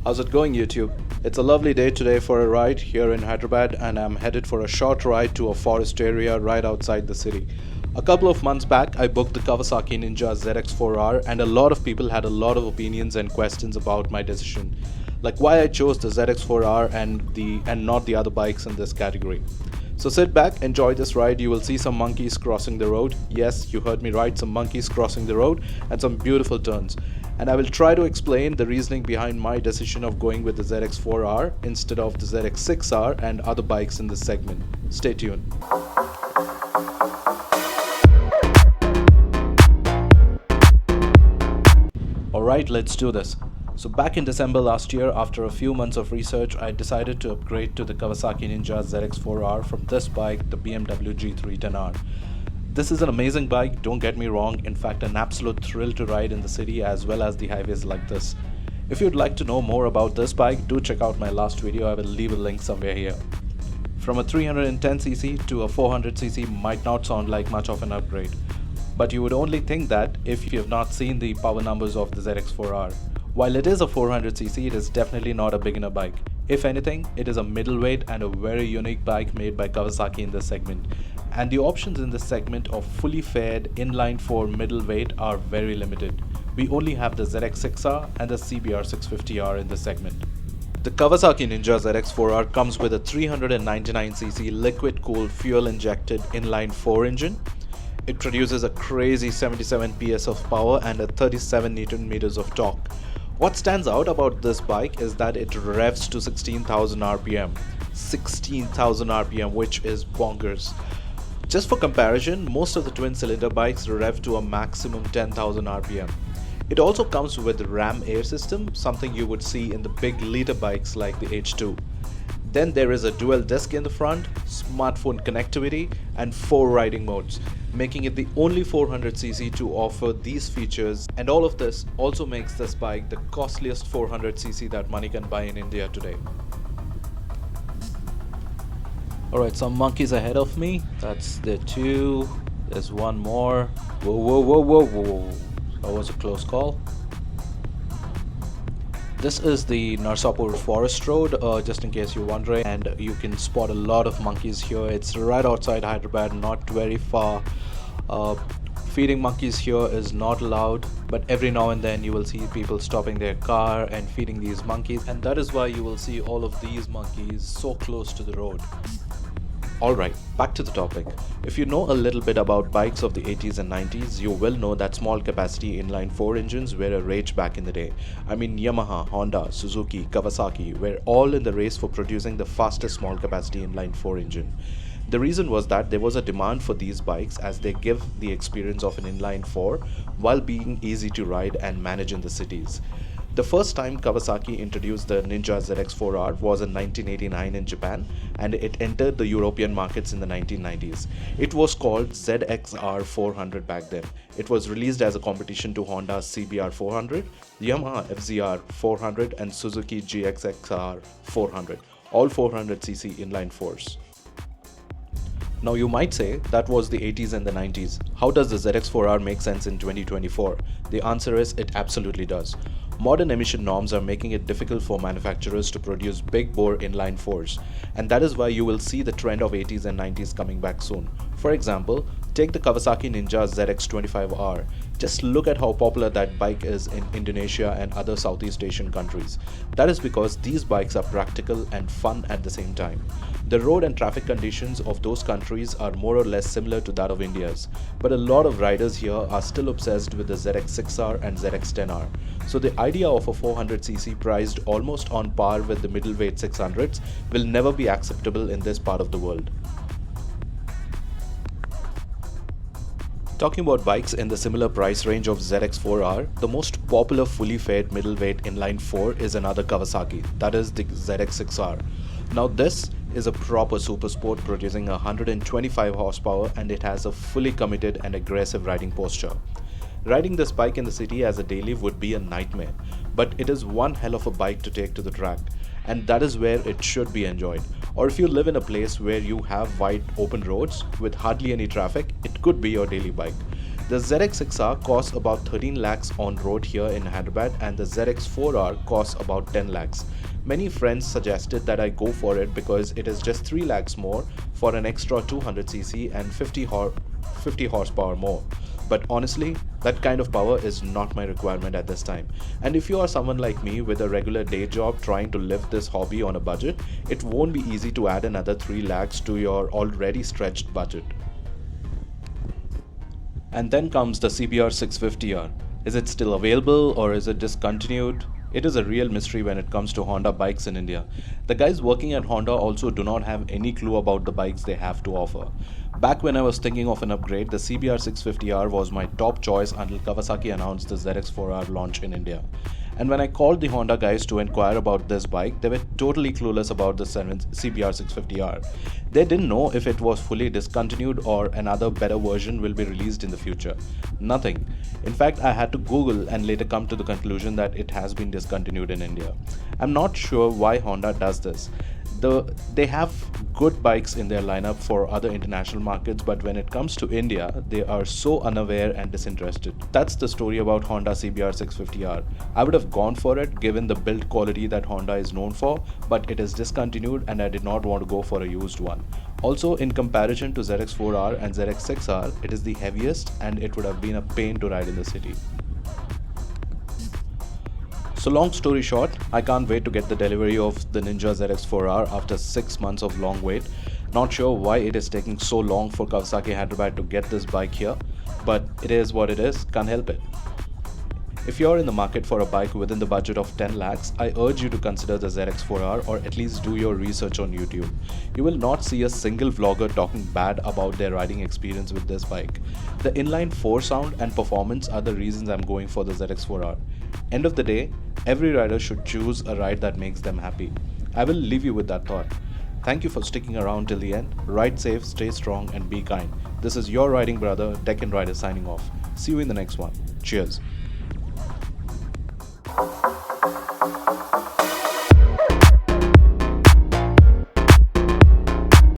How's it going, YouTube? It's a lovely day today for a ride here in Hyderabad, and I'm headed for a short ride to a forest area right outside the city. A couple of months back, I booked the Kawasaki Ninja ZX-4R, and a lot of people had a lot of opinions and questions about my decision, like why I chose the ZX-4R and not the other bikes in this category. So sit back, enjoy this ride. You will see some monkeys crossing the road. Yes, you heard me right, some monkeys crossing the road and some beautiful turns. And I will try to explain the reasoning behind my decision of going with the ZX-4R instead of the ZX-6R and other bikes in this segment. Stay tuned. Alright, let's do this. So back in December last year, after a few months of research, I decided to upgrade to the Kawasaki Ninja ZX-4R from this bike, the BMW G310R. This is an amazing bike, don't get me wrong, in fact an absolute thrill to ride in the city as well as the highways like this. If you'd like to know more about this bike, do check out my last video, I will leave a link somewhere here. From a 310cc to a 400cc might not sound like much of an upgrade, but you would only think that if you have not seen the power numbers of the ZX-4R. While it is a 400cc, it is definitely not a beginner bike. If anything, it is a middleweight and a very unique bike made by Kawasaki in this segment. And the options in this segment of fully fared inline 4 middleweight are very limited. We only have the ZX-6R and the CBR650R in this segment. The Kawasaki Ninja ZX-4R comes with a 399cc liquid-cooled fuel-injected inline 4 engine. It produces a crazy 77 PS of power and a 37 Nm of torque. What stands out about this bike is that it revs to 16,000 RPM. 16,000 RPM, which is bonkers. Just for comparison, most of the twin-cylinder bikes rev to a maximum 10,000 RPM. It also comes with RAM air system, something you would see in the big liter bikes like the H2. Then there is a dual disc in the front, smartphone connectivity, and 4 riding modes, making it the only 400cc to offer these features, and all of this also makes this bike the costliest 400cc that money can buy in India today. Alright, some monkeys ahead of me, that's the 2, there's one more. Whoa, whoa, whoa, whoa, whoa, that was a close call. This is the Narsapur Forest Road, just in case you're wondering, and you can spot a lot of monkeys here. It's right outside Hyderabad, not very far. Feeding monkeys here is not allowed, but every now and then you will see people stopping their car and feeding these monkeys, and that is why you will see all of these monkeys so close to the road. Alright, back to the topic. If you know a little bit about bikes of the 80s and 90s, you will know that small capacity inline 4 engines were a rage back in the day. I mean, Yamaha, Honda, Suzuki, Kawasaki were all in the race for producing the fastest small capacity inline 4 engine. The reason was that there was a demand for these bikes as they give the experience of an inline 4 while being easy to ride and manage in the cities. The first time Kawasaki introduced the Ninja ZX-4R was in 1989 in Japan, and it entered the European markets in the 1990s. It was called ZX-400 back then. It was released as a competition to Honda's CBR 400, Yamaha FZR 400 and Suzuki GXXR 400, all 400cc inline 4s. Now you might say that was the 80s and the 90s. How does the ZX-4R make sense in 2024? The answer is it absolutely does. Modern emission norms are making it difficult for manufacturers to produce big bore inline 4s, and that is why you will see the trend of 80s and 90s coming back soon. For example, take the Kawasaki Ninja ZX-25R. Just look at how popular that bike is in Indonesia and other Southeast Asian countries. That is because these bikes are practical and fun at the same time. The road and traffic conditions of those countries are more or less similar to that of India's, but a lot of riders here are still obsessed with the ZX-6R and ZX-10R. So the idea of a 400cc priced almost on par with the middleweight 600s will never be acceptable in this part of the world. Talking about bikes in the similar price range of ZX-4R, the most popular fully fared middleweight inline 4 is another Kawasaki, that is the ZX-6R. Now this is a proper super sport producing 125 horsepower, and it has a fully committed and aggressive riding posture. Riding this bike in the city as a daily would be a nightmare, but it is one hell of a bike to take to the track, and that is where it should be enjoyed. Or if you live in a place where you have wide open roads with hardly any traffic, it could be your daily bike. The ZX-6R costs about 13 lakhs on road here in Hyderabad and the ZX-4R costs about 10 lakhs. Many friends suggested that I go for it because it is just 3 lakhs more for an extra 200cc and 50 horsepower more. But honestly, that kind of power is not my requirement at this time. And if you are someone like me with a regular day job trying to live this hobby on a budget, it won't be easy to add another 3 lakhs to your already stretched budget. And then comes the CBR 650R. Is it still available or is it discontinued? It is a real mystery when it comes to Honda bikes in India. The guys working at Honda also do not have any clue about the bikes they have to offer. Back when I was thinking of an upgrade, the CBR 650R was my top choice until Kawasaki announced the ZX-4R launch in India. And when I called the Honda guys to inquire about this bike, they were totally clueless about the CBR 650R. They didn't know if it was fully discontinued or another better version will be released in the future. Nothing. In fact, I had to Google and later come to the conclusion that it has been discontinued in India. I'm not sure why Honda does this. They have good bikes in their lineup for other international markets, but when it comes to India, they are so unaware and disinterested. That's the story about Honda CBR 650R. I would have gone for it given the build quality that Honda is known for, but it is discontinued and I did not want to go for a used one. Also, in comparison to ZX-4R and ZX-6R, it is the heaviest and it would have been a pain to ride in the city. So long story short, I can't wait to get the delivery of the Ninja ZX-4R after 6 months of long wait. Not sure why it is taking so long for Kawasaki Hyderabad to get this bike here, but it is what it is, can't help it. If you're in the market for a bike within the budget of 10 lakhs, I urge you to consider the ZX-4R or at least do your research on YouTube. You will not see a single vlogger talking bad about their riding experience with this bike. The inline 4 sound and performance are the reasons I'm going for the ZX-4R. End of the day, every rider should choose a ride that makes them happy. I will leave you with that thought. Thank you for sticking around till the end. Ride safe, stay strong and be kind. This is your riding brother, Deccan Rider signing off. See you in the next one. Cheers.